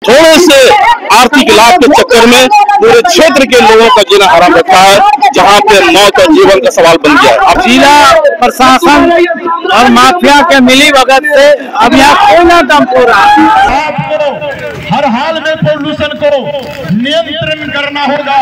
थोड़े से आर्थिक लाभ के चक्कर में पूरे क्षेत्र के लोगों का जीना हराम रखा है, जहां पे मौत और जीवन का सवाल बन गया है। अब जिला प्रशासन और माफिया के मिली भगत से अब यहाँ कोयला डंप हो रहा है। हर हाल में पोल्यूशन को नियंत्रण करना होगा।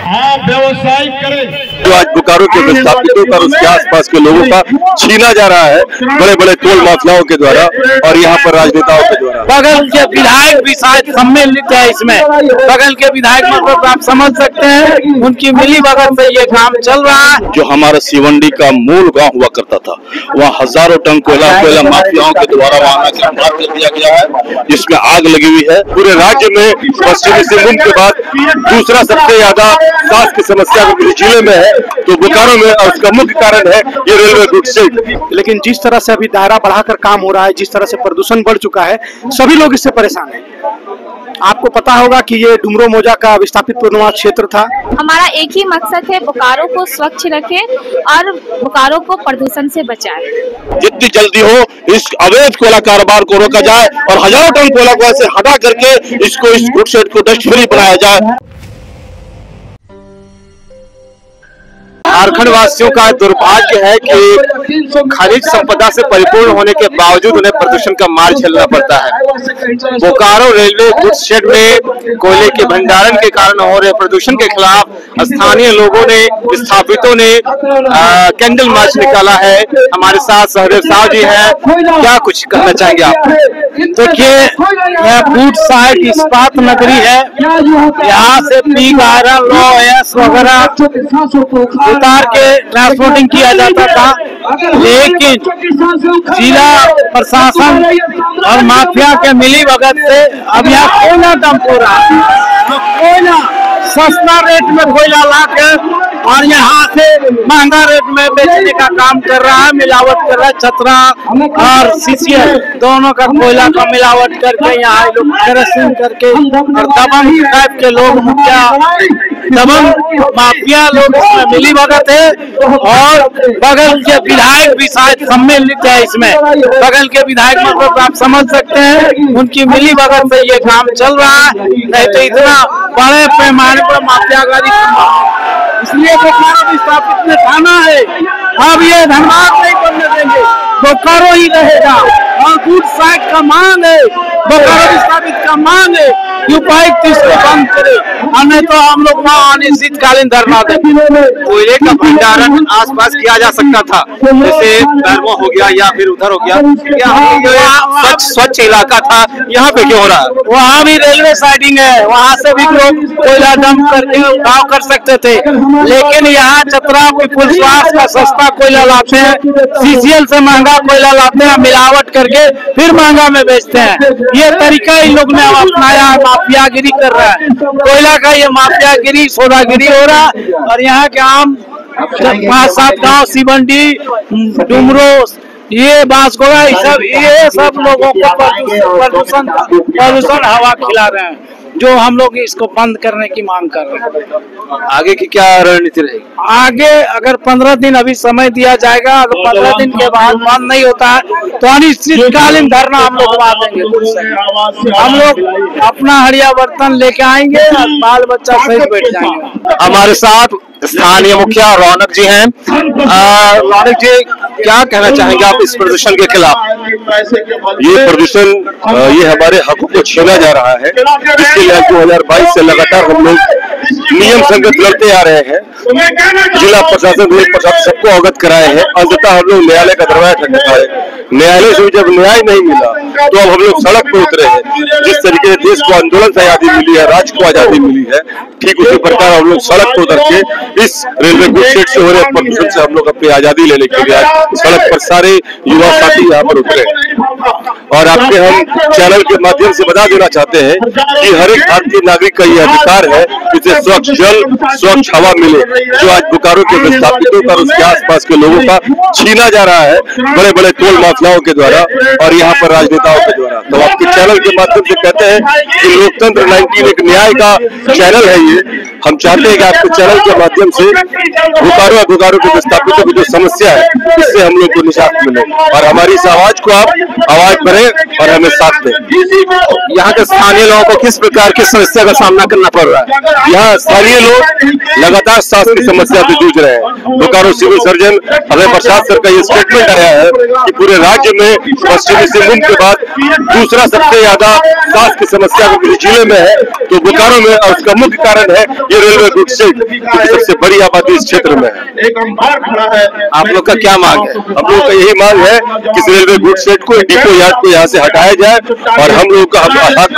आप व्यवसाय करें। जो आज बोकारो के विस्थापितों का उसके आसपास के लोगों का छीना जा रहा है बड़े बड़े टोल माफियाओं के द्वारा और यहाँ पर राजनेताओं के द्वारा। बगल के विधायक भी शायद सम्मिलित है इसमें। बगल के विधायक मतलब आप समझ सकते हैं, उनकी मिली भगत से ये काम चल रहा है। जो हमारा सिवंडी का मूल गांव हुआ करता था, वहाँ हजारों टन कोयला माफियाओं के द्वारा वहाँ गिरफ्तार कर दिया गया है, जिसमें आग लगी हुई है। पूरे राज्य में पश्चिमी सिंहभूम के बाद दूसरा सबसे ज्यादा सांस की समस्या पूरे जिले में है, तो बोकारो में और उसका मुख्य कारण है ये रेलवे गुड्स शेड। लेकिन जिस तरह से अभी दायरा बढ़ाकर काम हो रहा है, जिस तरह से प्रदूषण बढ़ चुका है, सभी लोग इससे परेशान हैं। आपको पता होगा कि ये डुमरो मोजा का विस्थापित पुनर्वास क्षेत्र था। हमारा एक ही मकसद है, बोकारो को स्वच्छ रखे और बोकारो को प्रदूषण से बचाए। जितनी जल्दी हो इस अवैध कोयला कारोबार को रोका जाए और हजारों टन कोयला को ऐसे हटा करके इसको इस गुड्स शेड को डस्ट फ्री बनाया जाए। झारखंड वासियों का दुर्भाग्य है कि खनिज संपदा से परिपूर्ण होने के बावजूद उन्हें प्रदूषण का मार झेलना पड़ता है। बोकारो रेलवे गुड्स शेड में कोयले के भंडारण के कारण हो रहे प्रदूषण के खिलाफ स्थानीय लोगों ने, विस्थापितों ने कैंडल मार्च निकाला है। हमारे साथ सहदेव साहब जी हैं, क्या कुछ कहना चाहेंगे आप? देखिए, यह फूड साइड इस्पात नगरी है। यहाँ से पीक आयरन लॉस वगैरह उतार के ट्रांसपोर्टिंग किया जाता था, लेकिन जिला प्रशासन और माफिया के मिली भगत से अब यहाँ कोयला डंप हो रहा है। कोयला सस्ता रेट में कोयला लाकर और यहाँ से महंगा रेट में बेचने का काम कर रहा है, मिलावट कर रहा है। चतरा और सीसीएल दोनों का कोयला का मिलावट करके यहाँ लोग क्रशिंग करके और दबंग टाइप के लोग, मुखिया दबंग माफिया लोग इसमें मिली भगत है और बगल के विधायक भी शायद सम्मिलित है इसमें। बगल के विधायक मतलब आप समझ सकते हैं, उनकी मिली भगत से ये काम चल रहा है, नहीं तो इतना बड़े पैमाने पर माफियागारी। इसलिए बोकारो विस्थापित में थाना है, अब ये धनबाद नहीं बनने देंगे, बोकारो ही रहेगा। और गुड साइड का मांग है, बोकारो विस्थापित का मांग है कि उपायुक्त इसको बंद करे, और नहीं तो हम लोग वहाँ अनिश्चितकालीन धरना देंगे। कोयले का भंडारण आसपास किया जा सकता था, जैसे बैरवा हो गया या फिर उधर हो गया, स्वच्छ इलाका था, यहाँ पे क्यों हो रहा है? वहाँ भी रेलवे साइडिंग है, वहाँ से भी लोग कोयला डंप करके उठाव कर सकते थे, लेकिन यहाँ चतरा पुलिसवास का सस्ता कोयला लाते हैं, सीसीएल से महंगा कोयला लाते हैं, मिलावट करके फिर महंगा में बेचते हैं। ये तरीका इन लोग ने अपनाया, माफियागिरी कर रहा है। कोयला का ये माफियागिरी, सौदागिरी हो रहा है और यहाँ के आम 5-7 गाँव, सिवंडी, डुमरो, ये बांसगोड़ा, ये सब लोगों को प्रदूषण हवा खिला रहे हैं, जो हम लोग इसको बंद करने की मांग कर रहे हैं। आगे की क्या रणनीति रहेगी? आगे अगर 15 दिन अभी समय दिया जाएगा, अगर 15 दिन के बाद बंद नहीं होता है तो अनिश्चितकालीन धरना हम लोग वहाँ देंगे। हम लोग अपना हरिया बर्तन लेके आएंगे और बाल बच्चा सहित बैठ जाएंगे। हमारे साथ स्थानीय मुखिया रौनक जी हैं। रौनक जी, क्या कहना चाहेंगे आप इस प्रदूषण के खिलाफ? ये प्रदूषण ये हमारे हकों को छीना जा रहा है, जिसके लिए 2022 से लगातार हम लोग नियम संगत लड़ते आ रहे हैं। जिला प्रशासन, रेल प्रशासन सबको अवगत कराए हैं। अंततः हम लोग न्यायालय का दरवाजा खटखटाए, न्यायालय से जब न्याय नहीं मिला तो अब हम लोग सड़क पर उतरे हैं। जिस तरीके से देश को आंदोलन से आजादी मिली है, राज्य को आजादी मिली है, ठीक उसी प्रकार हम लोग सड़क पर उतर के इस रेलवे गुड्स शेड से हो रहे प्रदूषण से हम लोग अपनी आजादी लेने के लिए सड़क पर सारे युवा साथी यहाँ पर उतरे। और आपके हम चैनल के माध्यम से बता देना चाहते हैं कि हर एक भारतीय नागरिक का ये अधिकार है कि इसे स्वच्छ जल, स्वच्छ हवा मिले। जो आज बोकारो के विस्थापितों का उसके आसपास के लोगों का छीना जा रहा है बड़े बड़े टोल माफियाओं के द्वारा और यहाँ पर राजनेताओं के द्वारा। तो आपके चैनल के माध्यम से कहते हैं कि लोकतंत्र 19 एक न्याय का चैनल है ये, हम चाहते हैं कि आपके चैनल के माध्यम से बोकारो के विस्थापितों की जो समस्या है इससे हम लोग को निजात मिले और हमारी इस आवाज को आप आवाज करें और हमें साथ दें। यहाँ के स्थानीय लोगों को किस प्रकार की समस्या का सामना करना पड़ रहा है? यहाँ स्थानीय लोग लगातार सांस की समस्या से जूझ रहे हैं। बोकारो सिविल सर्जन अभय प्रसाद सर का ये स्टेटमेंट आया है कि पूरे राज्य में पश्चिमी सिंहभूम के बाद दूसरा सबसे ज्यादा सांस की समस्या किसी जिले में है तो बोकारो में, और उसका मुख्य कारण है ये रेलवे गुड शेड की सबसे बड़ी आबादी इस क्षेत्र में है। आप लोग का क्या मांग है? हम लोग का यही मांग है कि इस रेलवे गुड शेड को, डिपो यार्ड को यहाँ से हटाया जाए और हम लोगों का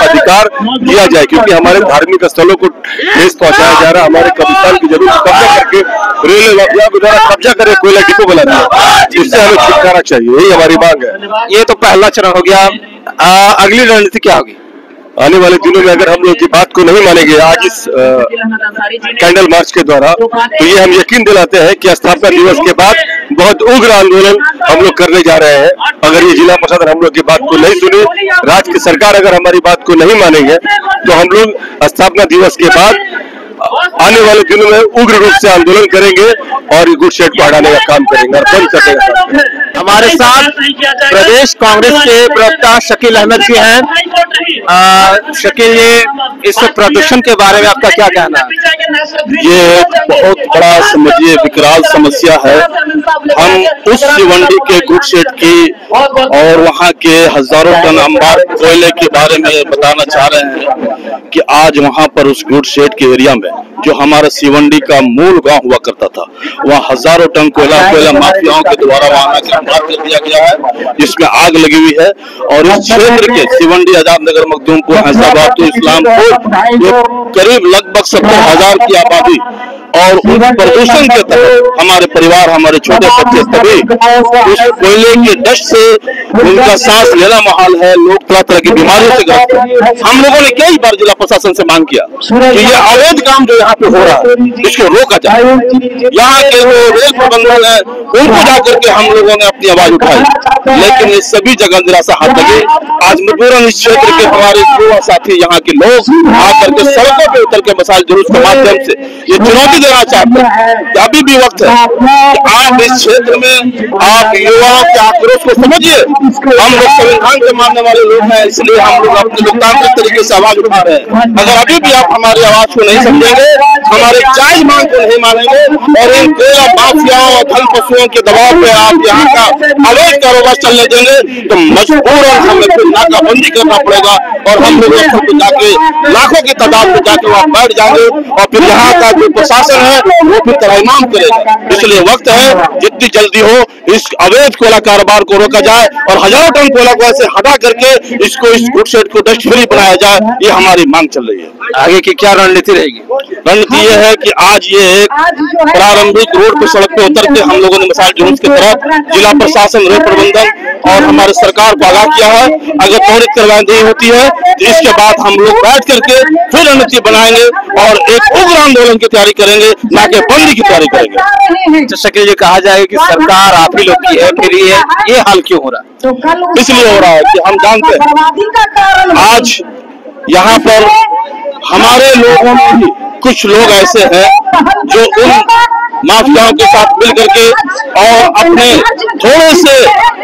अधिकार दिया जाए, क्योंकि हमारे धार्मिक स्थलों को ठेस पहुंचाया जा रहा है। हमारे कब्रिस्तान की जरूर कब्जा करके रेलवे माफिया के द्वारा कब्जा करके कोयला डिपो बनाना है, जिससे हमें छुटकारा चाहिए, यही हमारी मांग है। ये तो पहला चरण हो गया, अगली रणनीति क्या होगी? आने वाले दिनों में अगर हम लोग की बात को नहीं मानेंगे आज इस कैंडल मार्च के द्वारा, तो ये हम यकीन दिलाते हैं कि स्थापना दिवस के बाद बहुत उग्र आंदोलन हम लोग करने जा रहे हैं। अगर ये जिला प्रशासन हम लोग की बात को नहीं सुने, राज्य की सरकार अगर हमारी बात को नहीं मानेंगे, तो हम लोग स्थापना दिवस के बाद आने वाले दिनों में उग्र रूप से आंदोलन करेंगे और गुड शेड को हटाने का काम करेंगे और बंद कर देंगे। हमारे साथ प्रदेश कांग्रेस के प्रवक्ता शकील अहमद जी हैं। शकील, ये इस प्रदूषण के बारे में आपका क्या कहना है? ये बहुत बड़ा समझिए विकराल समस्या है। हम उस शिवंडी के गुड शेड की और वहाँ के हजारों टन अंबार कोयले के बारे में बताना चाह रहे हैं कि आज वहाँ पर उस गुड शेड के एरिया में जो हमारा शिवंडी का मूल गांव हुआ करता था, वहाँ हजारों टन कोयला माफियाओं के द्वारा वहाँ अंबार कर दिया गया है, जिसमें आग लगी हुई है। और इस क्षेत्र के शिवंडी, आजाद नगर, मखदूमपुर, हैदराबाद, तो इस्लामपुर करीब लगभग 70,000 की आबादी और उस प्रदूषण के तहत हमारे परिवार, हमारे छोटे बच्चे सभी उस कोयले के डस्ट से उनका सांस लेना मुहाल है। लोग तरह तरह की बीमारियों से ग्रस्त हैं। हम लोगों ने कई बार जिला प्रशासन से मांग किया कि ये अवैध काम जो यहाँ पे हो रहा है इसको रोका जाए। यहाँ के जो रेल प्रबंधन है उनको जाकर के हम लोगों ने अपनी आवाज उठाई, लेकिन ये सभी जगह निराशा हाथ लगे। आज मजबूरन इस क्षेत्र के हमारे युवा साथी, यहाँ के लोग आकर के सड़कों पे उतर के मसाल जुलूस के माध्यम से ये चुनौती देना चाहते हैं कि अभी भी वक्त है कि आप इस क्षेत्र में आप युवाओं के आक्रोश को समझिए। हम लोग संविधान के मानने वाले लोग हैं, इसलिए हम लोग अपने लोकतांत्रिक तरीके से आवाज उठा रहे हैं। अगर अभी भी आप हमारी आवाज को नहीं समझेंगे, हमारे जायज मांग को नहीं मानेंगे और इन कोयला माफियाओं और धन पशुओं के दबाव में आप यहाँ का अवैध कारोबार चलने देंगे तो मजबूरन हमें फिर नाकाबंदी करना पड़ेगा और हम लोग जाके लाखों की तादाद में जाके वहाँ बैठ जाएंगे और फिर यहाँ का जो प्रशासन है वो फिर तराईमाम करेगा। इसलिए वक्त है जितनी जल्दी हो इस अवैध कोयला कारोबार को रोका जाए और हजारों टन कोयला को ऐसे हटा करके इसको, इस गुड शेड को डस्ट फ्री बनाया जाए, ये हमारी मांग चल रही है। आगे की क्या रणनीति रहेगी? रणनीति ये है कि आज ये एक प्रारंभिक रोड पर सड़क पे उतर के हम लोगों ने मिसाल जुलूस के तरफ जिला प्रशासन, रेल प्रबंधन और हमारे सरकार को आगाह किया है। अगर त्वरित कार्रवाई नहीं होती है तो इसके बाद हम लोग बैठ करके फिर रणनीति बनाएंगे और एक उग्र आंदोलन की तैयारी करेंगे, ना कि बंदी की तैयारी करेंगे। तो शकील, ये कहा जाएगा कि सरकार आप ही लोग की है, फिर ये हाल क्यों हो रहा है? इसलिए हो रहा है कि हम जानते हैं आज यहाँ पर हमारे लोगों में भी कुछ लोग ऐसे हैं जो उन माफियाओं के साथ मिल करके और अपने थोड़े से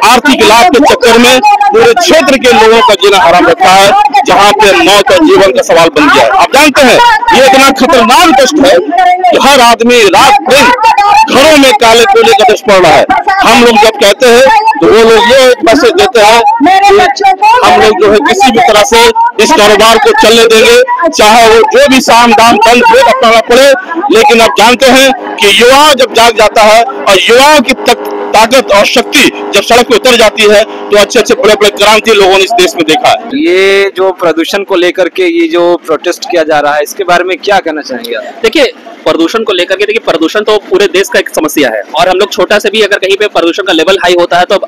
आर्थिक लाभ के चक्कर में पूरे क्षेत्र के लोगों का जीना हराम रखा है, जहाँ पे मौत और जीवन का सवाल बन गया है। आप जानते हैं ये इतना खतरनाक कष्ट है कि हर आदमी रात दिन घरों में काले कोयले का दृश्य पड़ रहा है। हम लोग जब कहते हैं तो वो लोग ये मैसेज देते हैं कि हम लोग जो है किसी भी तरह से इस कारोबार को चलने देंगे, चाहे वो जो भी साम दाम बंद भेद अपनाना पड़े। लेकिन आप जानते हैं कि युवा जब जाग जाता है और युवाओं की ताकत और शक्ति जब सड़क पे उतर जाती है तो अच्छे अच्छे बड़े बड़े क्रांति लोगों ने इस देश में देखा है। ये जो प्रदूषण को लेकर के ये जो प्रोटेस्ट किया जा रहा है, इसके बारे में क्या कहना चाहेंगे आप? देखिए, प्रदूषण को लेकर के देखिए, प्रदूषण तो पूरे देश का एक समस्या है और हम लोग छोटा से भी अगर कहीं पे प्रदूषण का लेवल हाई होता है तो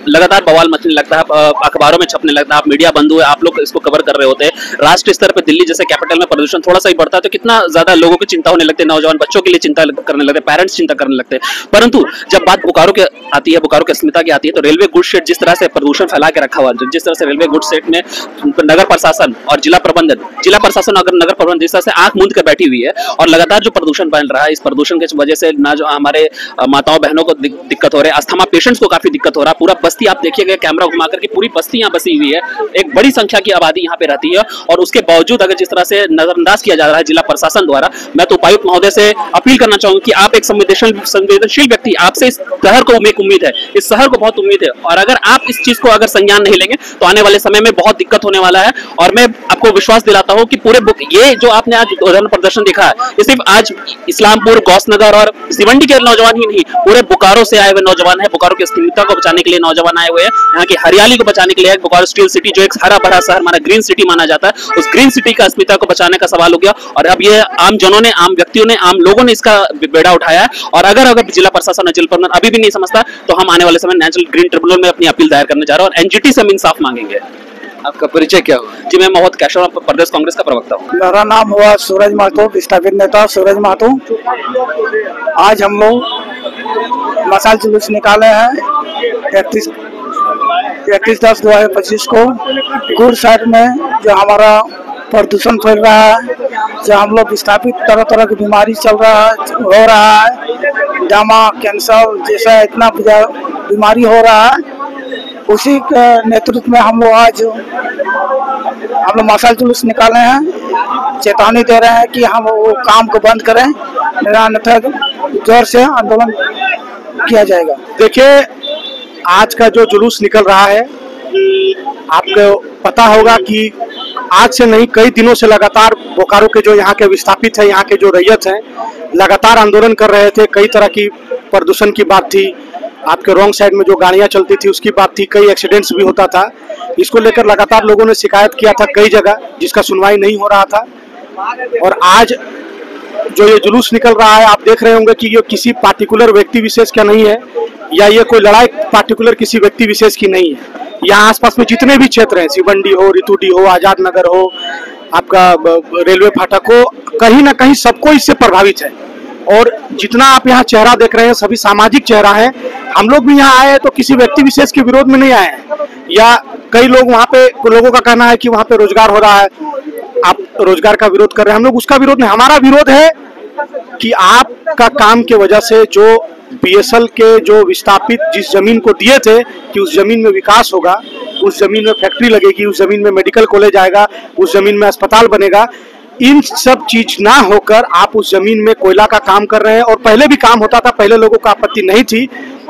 लगातार बवाल मचने लगता है, अखबारों में छपने लगता है। आप मीडिया बंधु है, आप लोग इसको कवर कर रहे होते हैं। राष्ट्रीय स्तर पर दिल्ली जैसे कैपिटल में प्रदूषण थोड़ा सा ही बढ़ता है तो कितना ज्यादा लोगों की चिंता होने लगती है, नौजवान बच्चों के लिए चिंता करने लगते हैं, पेरेंट्स चिंता करने लगते हैं। परंतु जब बात बोकारो के आती है, बोकारो की अस्मिता की आती है, तो रेलवे गुड शेड जिस तरह से प्रदूषण फैला के रखा हुआ है, जिस तरह से रेलवे गुड शेड में नगर प्रशासन और जिला प्रशासन अगर नगर प्रबंधन जिस तरह से आंख मूंद कर बैठी हुई है और लगातार जो प्रदूषण फैल रहा है, इस प्रदूषण की वजह से ना जो हमारे माताओं बहनों को दिक्कत हो रही है, अस्थमा पेशेंट्स को काफी दिक्कत हो रहा है। पूरा बस्ती आप देखिएगा, कैमरा घुमा करके पूरी बस्ती यहाँ बसी हुई है, एक बड़ी संख्या की आबादी यहाँ पे रहती है, और उसके बावजूद अगर जिस तरह से नजरअंदाज किया जा रहा है जिला प्रशासन द्वारा, मैं तो उपायुक्त महोदय से अपील करना चाहूंगा कि आप एक संवेदनशील व्यक्ति, आपसे इस शहर को उम्मीद है, इस शहर को बहुत उम्मीद है, और अगर आप इस चीज को अगर संज्ञान नहीं लेंगे तो आने वाले समय में बहुत दिक्कत होने वाला है। और मैं आपको विश्वास दिलाता हूं कि पूरे ये जो आपने आज धरना प्रदर्शन देखा है, ये सिर्फ आज इस्लामपुर, गौसनगर और सिवंडी के नौजवान ही नहीं, पूरे बोकारो से आए हुए नौजवान है। बोकारो की अस्मिता को बचाने के लिए नौजवान आए हुए हैं, यहाँ की हरियाली को बचाने के लिए। बोकारो स्टील सिटी जो एक हरा भरा शहर माना ग्रीन सिटी माना जाता है, उस ग्रीन सिटी का अस्मिता को बचाने का सवाल हो गया, और अब ये आम जनों ने, आम व्यक्तियों ने, आम लोगों ने इसका बेड़ा उठाया है। और अगर जिला प्रशासन जिला प्रबंधन अभी भी नहीं समझता तो हम आने वाले समय नेशनल ग्रीन ट्रिब्यूनल में अपनी अपील दायर करने जा रहे हैं और एनजीटी से हम इंसाफ मांगेंगे। आपका परिचय क्या हुआ? जी, मैं मोहम्मद कैशव, प्रदेश कांग्रेस का प्रवक्ता हूँ। मेरा नाम हुआ सूरज महतो, विस्थापित नेता सूरज महतो। आज हम लोग मशाल जुलूस निकाले हैं 31/10/2025 को गुड साइड में, जो हमारा प्रदूषण फैल रहा है, जो हम लोग विस्थापित तरह तरह की बीमारी हो रहा है, दमा, कैंसर जैसा इतना बीमारी हो रहा है, उसी के नेतृत्व में हम लोग मशाल जुलूस निकाले हैं, चेतावनी दे रहे हैं कि हम वो काम को बंद करें, अन्यथा जोर से आंदोलन किया जाएगा। देखिए, आज का जो जुलूस निकल रहा है, आपको पता होगा कि आज से नहीं, कई दिनों से लगातार बोकारो के जो यहाँ के विस्थापित है, यहाँ के जो रैयत हैं, लगातार आंदोलन कर रहे थे। कई तरह की प्रदूषण की बात थी, आपके रॉन्ग साइड में जो गाड़ियाँ चलती थी उसकी बात थी, कई एक्सीडेंट्स भी होता था। इसको लेकर लगातार लोगों ने शिकायत किया था कई जगह, जिसका सुनवाई नहीं हो रहा था। और आज जो ये जुलूस निकल रहा है, आप देख रहे होंगे कि ये किसी पार्टिकुलर व्यक्ति विशेष का नहीं है, या ये कोई लड़ाई पार्टिकुलर किसी व्यक्ति विशेष की नहीं है। यहाँ आसपास में जितने भी क्षेत्र हैं, सिवंडी हो, रितुडी हो, आजाद नगर हो, आपका रेलवे फाटक हो, कहीं ना कहीं सबको इससे प्रभावित है। और जितना आप यहाँ चेहरा देख रहे हैं, सभी सामाजिक चेहरा है। हम लोग भी यहाँ आए हैं तो किसी व्यक्ति विशेष के विरोध में नहीं आए हैं, या कई लोग वहाँ पे, लोगों का कहना है कि वहाँ पे रोजगार हो रहा है, आप रोजगार का विरोध कर रहे हैं। हम लोग उसका विरोध नहीं, हमारा विरोध है कि आपका काम के वजह से जो बीएसएल के जो विस्थापित जिस जमीन को दिए थे कि उस जमीन में विकास होगा, उस जमीन में फैक्ट्री लगेगी, उस जमीन में मेडिकल कॉलेज आएगा, उस जमीन में अस्पताल बनेगा, इन सब चीज ना होकर आप उस जमीन में कोयला का काम कर रहे हैं। और पहले भी काम होता था, पहले लोगों को आपत्ति नहीं थी,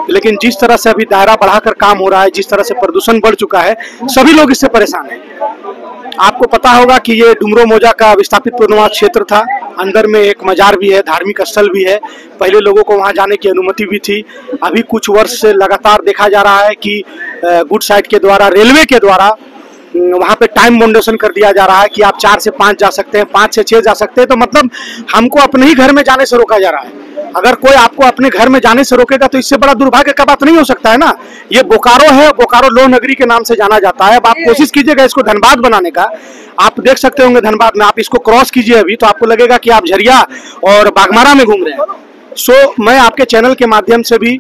लेकिन जिस तरह से अभी दायरा बढ़ाकर काम हो रहा है, जिस तरह से प्रदूषण बढ़ चुका है, सभी लोग इससे परेशान हैं। आपको पता होगा कि ये डुमरो मोजा का विस्थापित पुनर्वास क्षेत्र था, अंदर में एक मजार भी है, धार्मिक स्थल भी है, पहले लोगों को वहां जाने की अनुमति भी थी। अभी कुछ वर्ष से लगातार देखा जा रहा है कि गुड साइड के द्वारा, रेलवे के द्वारा वहां पे टाइम बाउंडेशन कर दिया जा रहा है कि आप 4 से 5 जा सकते हैं, 5 से 6 जा सकते हैं। तो मतलब हमको अपने ही घर में जाने से रोका जा रहा है। अगर कोई आपको अपने घर में जाने से रोकेगा तो इससे बड़ा दुर्भाग्य का बात नहीं हो सकता है ना। ये बोकारो है, बोकारो लोह नगरी के नाम से जाना जाता है। अब आप कोशिश कीजिएगा इसको धनबाद बनाने का। आप देख सकते होंगे धनबाद में, आप इसको क्रॉस कीजिए अभी तो आपको लगेगा कि आप झरिया और बागमारा में घूम रहे हैं। मैं आपके चैनल के माध्यम से भी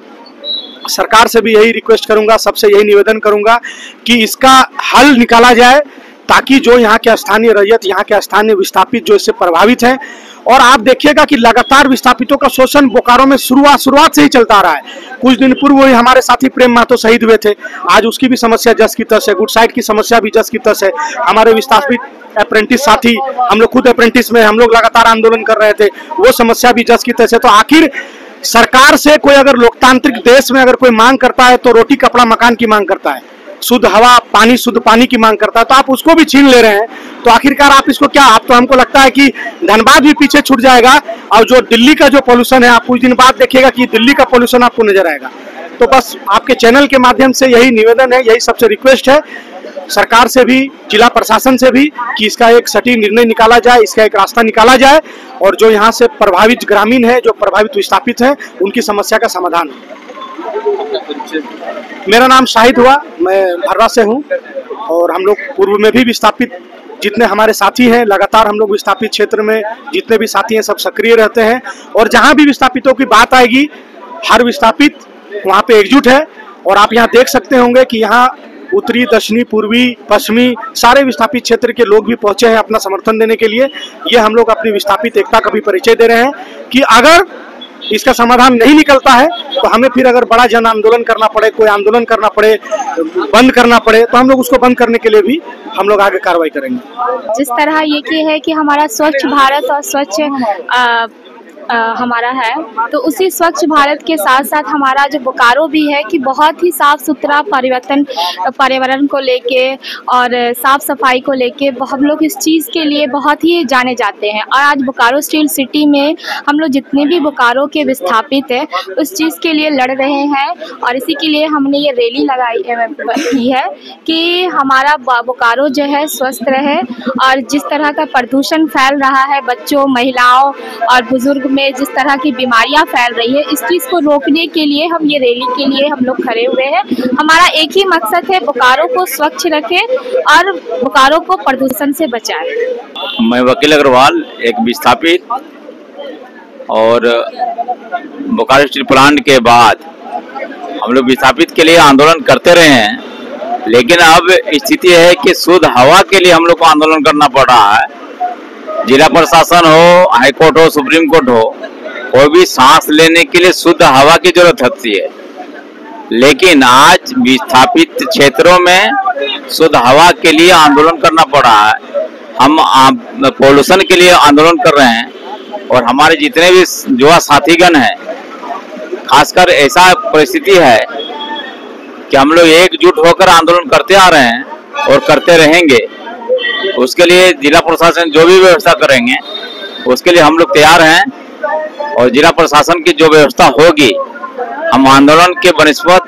सरकार से भी यही रिक्वेस्ट करूंगा, सबसे यही निवेदन करूंगा कि इसका हल निकाला जाए, ताकि जो यहाँ के स्थानीय रैयत, यहाँ के स्थानीय विस्थापित जो इससे प्रभावित हैं, और आप देखिएगा कि लगातार विस्थापितों का शोषण बोकारो में शुरुआत से ही चलता आ रहा है। कुछ दिन पूर्व वही हमारे साथी प्रेम महतो शहीद हुए थे, आज उसकी भी समस्या जस की तस है, गुड साइड की समस्या भी जस की तस है। हमारे विस्थापित अप्रेंटिस साथी, हम लोग खुद अप्रेंटिस में, हम लोग लगातार आंदोलन कर रहे थे, वो समस्या भी जस की तस है। तो आखिर सरकार से कोई अगर लोकतांत्रिक देश में अगर कोई मांग करता है तो रोटी कपड़ा मकान की मांग करता है, शुद्ध हवा पानी शुद्ध पानी की मांग करता है, तो आप उसको भी छीन ले रहे हैं। तो आखिरकार आप इसको क्या, आप तो हमको लगता है कि धनबाद भी पीछे छूट जाएगा, और जो दिल्ली का जो पोल्यूशन है, आप कुछ दिन बाद देखिएगा कि दिल्ली का पोल्यूशन आपको नजर आएगा। तो बस आपके चैनल के माध्यम से यही निवेदन है, यही सबसे रिक्वेस्ट है सरकार से भी, जिला प्रशासन से भी, कि इसका एक सटीक निर्णय निकाला जाए, इसका एक रास्ता निकाला जाए, और जो यहाँ से प्रभावित ग्रामीण है, जो प्रभावित विस्थापित है, उनकी समस्या का समाधान हो। मेरा नाम शाहिद हुआ, मैं भर्रा से हूँ, और हम लोग पूर्व में भी विस्थापित जितने हमारे साथी हैं, लगातार हम लोग विस्थापित क्षेत्र में जितने भी साथी हैं सब सक्रिय रहते हैं। और जहाँ भी विस्थापितों की बात आएगी, हर विस्थापित वहाँ पे एकजुट है। और आप यहाँ देख सकते होंगे कि यहाँ उत्तरी, दक्षिणी, पूर्वी, पश्चिमी सारे विस्थापित क्षेत्र के लोग भी पहुंचे हैं अपना समर्थन देने के लिए। ये हम लोग अपनी विस्थापित एकता का भी परिचय दे रहे हैं कि अगर इसका समाधान नहीं निकलता है तो हमें फिर अगर बड़ा जन आंदोलन करना पड़े, कोई आंदोलन करना पड़े, बंद करना पड़े, तो हम लोग उसको बंद करने के लिए भी हम लोग आगे कार्रवाई करेंगे। जिस तरह ये कि है कि हमारा स्वच्छ भारत और स्वच्छ हमारा है, तो उसी स्वच्छ भारत के साथ साथ हमारा जो बोकारो भी है कि बहुत ही साफ सुथरा पर्यावरण को लेके और साफ सफाई को लेके हम लोग इस चीज़ के लिए बहुत ही जाने जाते हैं। और आज बोकारो स्टील सिटी में हम लोग जितने भी बोकारो के विस्थापित है उस चीज़ के लिए लड़ रहे हैं और इसी के लिए हमने ये रैली लगाई की है कि हमारा बोकारो जो है स्वस्थ रहे। और जिस तरह का प्रदूषण फैल रहा है बच्चों, महिलाओं और बुजुर्ग में जिस तरह की बीमारियां फैल रही है, इस चीज़ को रोकने के लिए हम ये रैली के लिए हम लोग खड़े हुए हैं। हमारा एक ही मकसद है, बोकारो को स्वच्छ रखें और बोकारो को प्रदूषण से बचाएं। मैं वकील अग्रवाल, एक विस्थापित, और बोकारो स्टील प्लांट के बाद हम लोग विस्थापित के लिए आंदोलन करते रहे हैं, लेकिन अब स्थिति है कि शुद्ध हवा के लिए हम लोग को आंदोलन करना पड़ रहा है। जिला प्रशासन हो, हाई कोर्ट हो, सुप्रीम कोर्ट हो, कोई भी सांस लेने के लिए शुद्ध हवा की जरूरत होती है। लेकिन आज विस्थापित क्षेत्रों में शुद्ध हवा के लिए आंदोलन करना पड़ रहा है। हम पोल्यूशन के लिए आंदोलन कर रहे हैं और हमारे जितने भी युवा साथीगण हैं, खासकर ऐसा परिस्थिति है कि हम लोग एकजुट होकर आंदोलन करते आ रहे हैं और करते रहेंगे। उसके लिए जिला प्रशासन जो भी व्यवस्था करेंगे उसके लिए हम लोग तैयार हैं और जिला प्रशासन की जो व्यवस्था होगी हम आंदोलन के बनिस्पत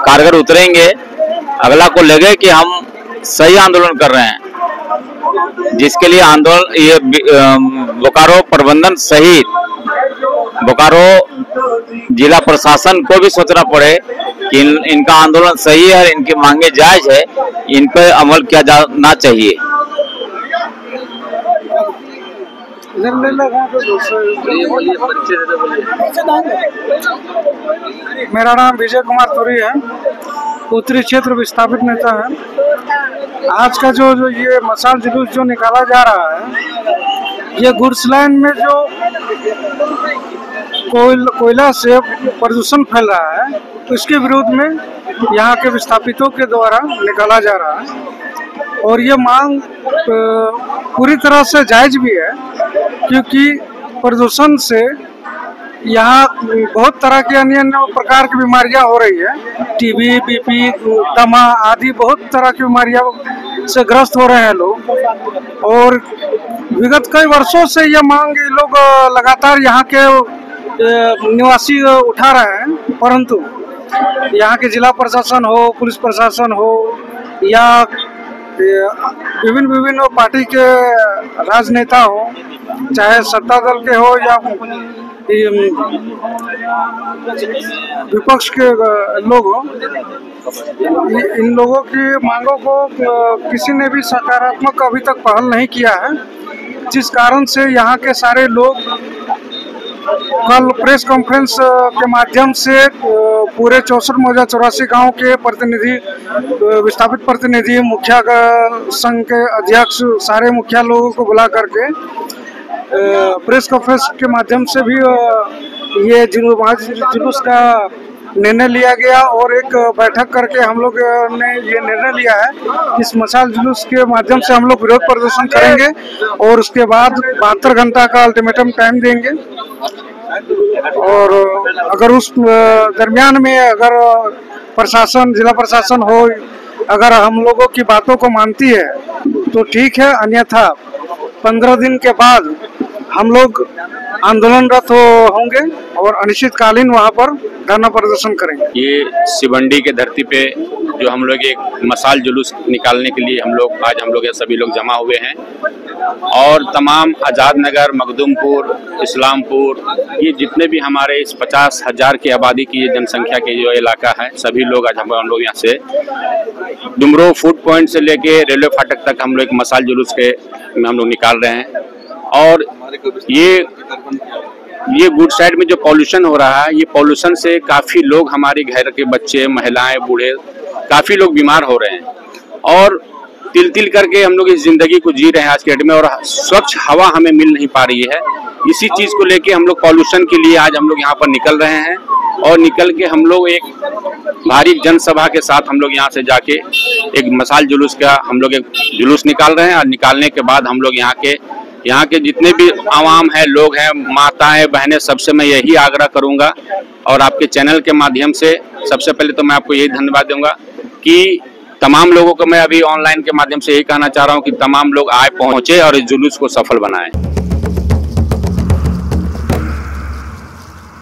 कारगर उतरेंगे। अगला को लगे कि हम सही आंदोलन कर रहे हैं, जिसके लिए आंदोलन ये बोकारो प्रबंधन सहित बोकारो जिला प्रशासन को भी सोचना पड़े कि इनका आंदोलन सही है, इनकी मांगे जायज है, इन पर अमल किया जाना चाहिए। मेरा नाम विजय कुमार तुरी है, उत्तरी क्षेत्र विस्थापित नेता है। आज का जो ये मसाल जुलूस जो निकाला जा रहा है, ये गुड्स लाइन में जो कोयला से प्रदूषण फैल रहा है उसके विरोध में यहाँ के विस्थापितों के द्वारा निकाला जा रहा है। और ये मांग पूरी तरह से जायज भी है, क्योंकि प्रदूषण से यहाँ बहुत तरह की अन्य प्रकार की बीमारियां हो रही है। टीबी, बीपी, दमा आदि बहुत तरह की बीमारियां से ग्रस्त हो रहे हैं लोग। और विगत कई वर्षों से ये मांग लोग लगातार यहाँ के निवासी उठा रहे हैं, परंतु यहाँ के जिला प्रशासन हो, पुलिस प्रशासन हो या विभिन्न पार्टी के राजनेता हो, चाहे सत्ता दल के हो या विपक्ष के लोग हो, इन लोगों की मांगों को किसी ने भी सकारात्मक अभी तक पहल नहीं किया है, जिस कारण से यहाँ के सारे लोग कल प्रेस कॉन्फ्रेंस के माध्यम से पूरे 64 गांव के प्रतिनिधि, विस्थापित प्रतिनिधि, मुखिया संघ के अध्यक्ष, सारे मुखिया लोगों को बुला करके प्रेस कॉन्फ्रेंस के माध्यम से भी ये जुलूस का निर्णय लिया गया। और एक बैठक करके हम लोग ने ये निर्णय लिया है कि इस मशाल जुलूस के माध्यम से हम लोग विरोध प्रदर्शन करेंगे और उसके बाद 72 घंटा का अल्टीमेटम टाइम देंगे। और अगर उस दरमियान में अगर प्रशासन, जिला प्रशासन हो, अगर हम लोगों की बातों को मानती है तो ठीक है, अन्यथा 15 दिन के बाद हम लोग आंदोलनरत होंगे और अनिश्चितकालीन वहां पर धरना प्रदर्शन करेंगे। ये शिवंडी के धरती पे जो हम लोग एक मसाल जुलूस निकालने के लिए हम लोग सभी लोग जमा हुए हैं और तमाम आज़ाद नगर, मखदूमपुर, इस्लामपुर, ये जितने भी हमारे इस 50,000 की आबादी की ये जनसंख्या के जो इलाका है, सभी लोग आज हम लोग यहाँ से डुमरो फूड पॉइंट से लेके रेलवे फाटक तक हम लोग एक मसाल जुलूस के हम लोग निकाल रहे हैं। और ये ये गुड साइड में जो पॉल्यूशन हो रहा है, ये पॉल्यूशन से काफ़ी लोग, हमारे घर के बच्चे, महिलाएं, बूढ़े, काफ़ी लोग बीमार हो रहे हैं और तिल तिल करके हम लोग इस जिंदगी को जी रहे हैं आज के डेट में, और स्वच्छ हवा हमें मिल नहीं पा रही है। इसी चीज़ को लेके हम लोग पॉल्यूशन के लिए आज हम लोग यहाँ पर निकल रहे हैं और निकल के हम लोग एक भारी जनसभा के साथ हम लोग यहाँ से जाके एक मशाल जुलूस का हम लोग एक जुलूस निकाल रहे हैं। और निकालने के बाद हम लोग यहाँ के जितने भी आवाम है, लोग हैं, माताएं, बहनें, सबसे मैं यही आग्रह करूँगा और आपके चैनल के माध्यम से सबसे पहले तो मैं आपको यही धन्यवाद दूंगा कि तमाम लोगों को मैं अभी ऑनलाइन के माध्यम से यही कहना चाह रहा हूँ कि तमाम लोग आए, पहुँचे और इस जुलूस को सफल बनाएं।